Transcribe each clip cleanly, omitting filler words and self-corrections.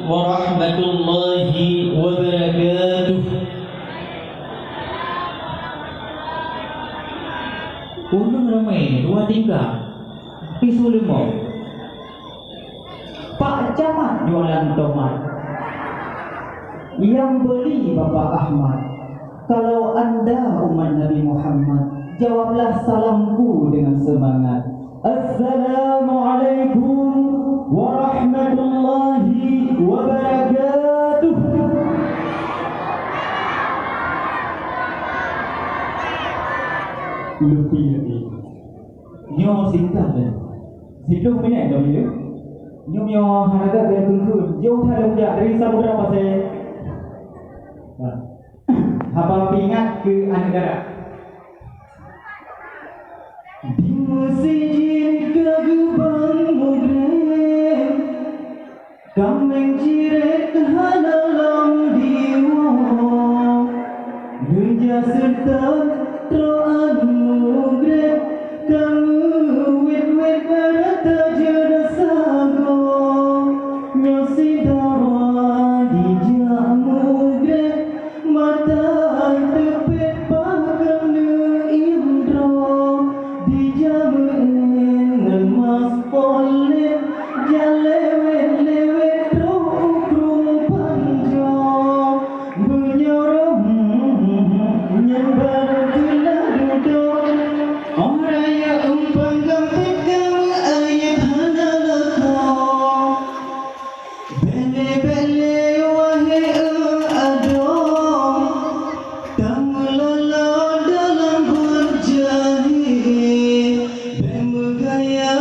warahmatullahi wabarakatuh. Ulun ramai dua tingkah pisu lemau. Pak Camat jualan tomat, yang beli Bapak Ahmad. Kalau anda umat Nabi Muhammad, jawablah salamku dengan semangat. Assalamualaikum warahmatullahi wabarakatuh. Lebih nyo singkat dah. Hidup minat dah dia. Nyo harga biar tunggu. Jauh tak lewat dari samudra pasal. Apa ingat ke negara? Di masjid kagubang mudren, kameng jiret hadalam diwa, dunia serta troan mugret, kamu wet berata jeda sago, nyosi darah di jamugret, mata tepet bahkan indro, di jamin ngemas polet, jalewet rukrum panjang, menyorong nyebar tilah duduk, orang yang umpang gampit kamu ayat hanalakau, bele-bele wahai adong, tamulala dalam berjahit, bemegaya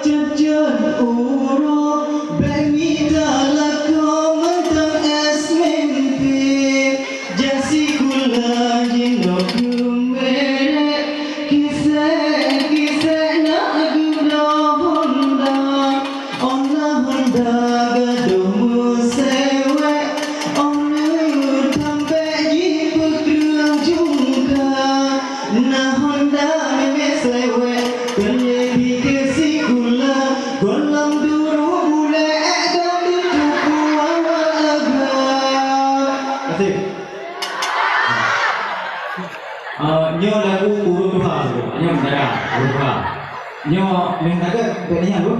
cacat urut, bemita lakau mentang es mimpi, jasi kula jino kumeret, kisah nak guna honda, ona honda gaduh musewek, ona tampak jipu kerang jungka, nah honda meme sewek, terlebi kesi kula, golam duru bule dan dituku awal agak. Terima kasih. Nyo lagu urut Tuhan tu. Nyo darah urut Tuhan. Nyo minta ke bedanya tu?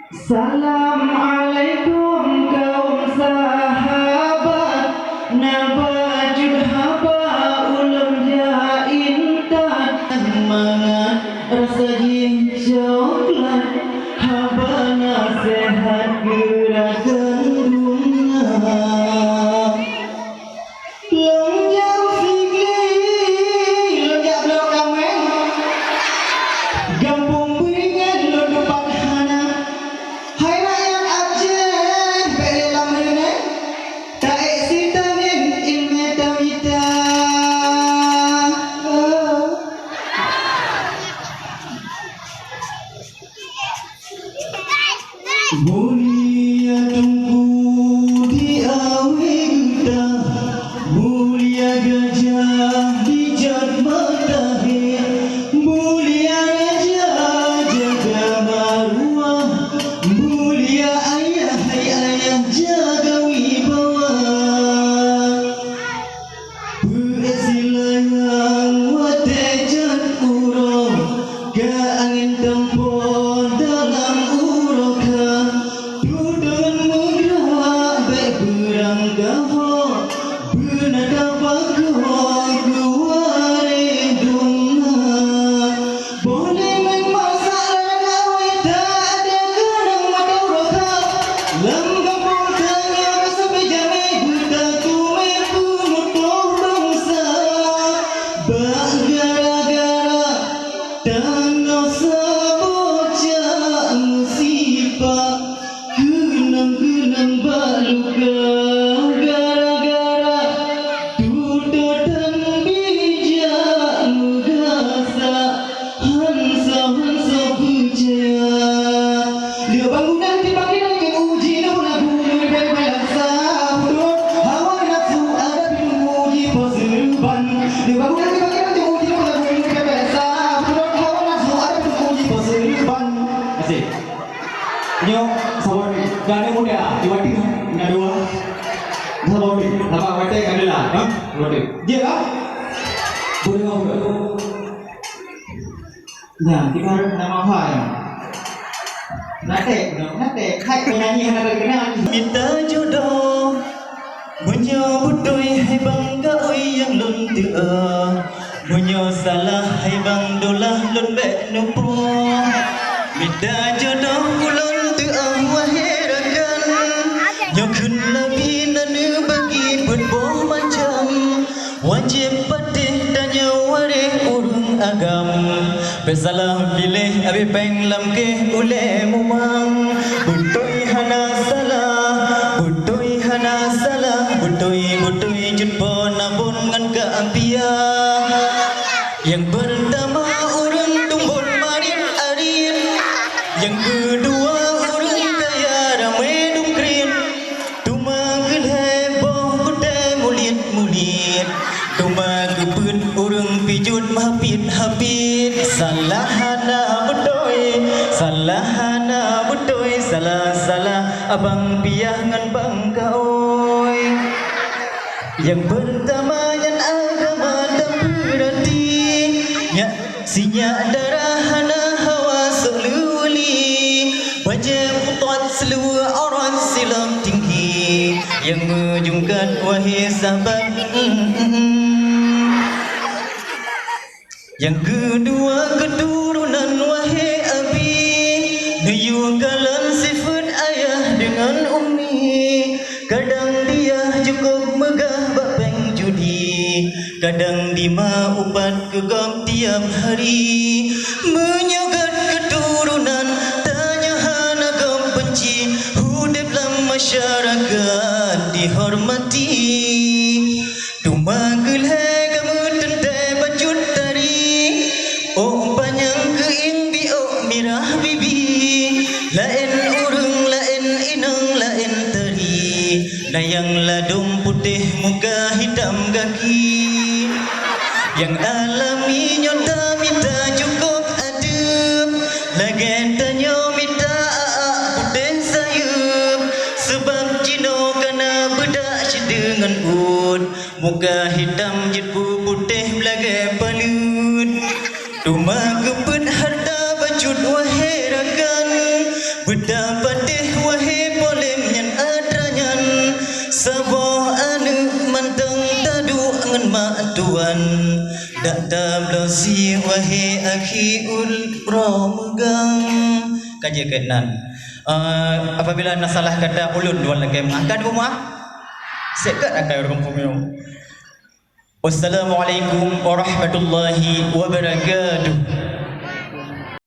Assalamualaikum kaum sahabat, nabajud haba ulam ya intan, semangat rasa jin coklat, haba nasihat gerakan bunga. Lonjang fikir, lonjak blok kameng, gampung beringan lodopan hana. Hai rakyat Aceh, beri lama ini, tak eksitamin ilmu tawita. Mulia tunggu di awita, mulia gajah di jat matahir, mulia gajah jaga maruah, mulia ayah ayah jaga wibawa. Bersilayang watejat urang, ke angin tempur dalam uroka, Asik. Nyo, sabar ni. Jangan muda. Diwati kan? Nak dua. Sabar ni. Apa wate kadala? Ha? Wate. Dia lah. Boleh apa? Nah, kita harus nama apa ya? Nate, khai penyanyi yang ada kenal. Minta jodoh menyambut doi hai bang gaoi yang lun tua munyo salah hai bang dolah lun bek nupo minta jodoh ulun tua wahirakan nyo kun labi nanu bagi berboh macam wajib patih tanya ware urung agam bersalah pilih abi peng lam ke ule mumang butoi hana salah butoi hana salah butoi jumpa nabun ngan ke ampia yang pertama urang tumbun marin arin yang kedua urang kaya ramai dungkrin tumangil heboh kuda mulit tumagupun urang pijut mahapit salahana butoi salah abang piah ngan bang kaoi yang pertama yang agama dan berarti nya sinya darah hana hawa seluli wajah putot seluar orang silam tinggi yang mejungkan wahai sahabat yang kedua keturunan wahai abi Nuyukalan sifat ayah dengan umi kadang dia cukup megah bapeng judi kadang dima upat gegap tiap hari menyogat keturunan tanya hana gam benci hudip dalam masyarakat dihormati tumagul hai kamu tentai bajut tari oh panjang keing bi oh mirah bibi lain urang lain inang lain teri dayang ladung putih muka hitam kaki yang alami nyota minta cukup adem legendanya minta putih sayup sebab cino kana bedak dengan ud muka hitam jipu putih belagai palut rumah keput harta bajut wahai rakan bedapatih wahai polem yang adranyan saboh anu manteng tadu ngan mak tuan dak tablosi wahai akhi ulromegang kaje kenan apabila nasalah kata ulun dua lagi makan rumah sekat akan rumah. Wassalamualaikum warahmatullahi wabarakatuh.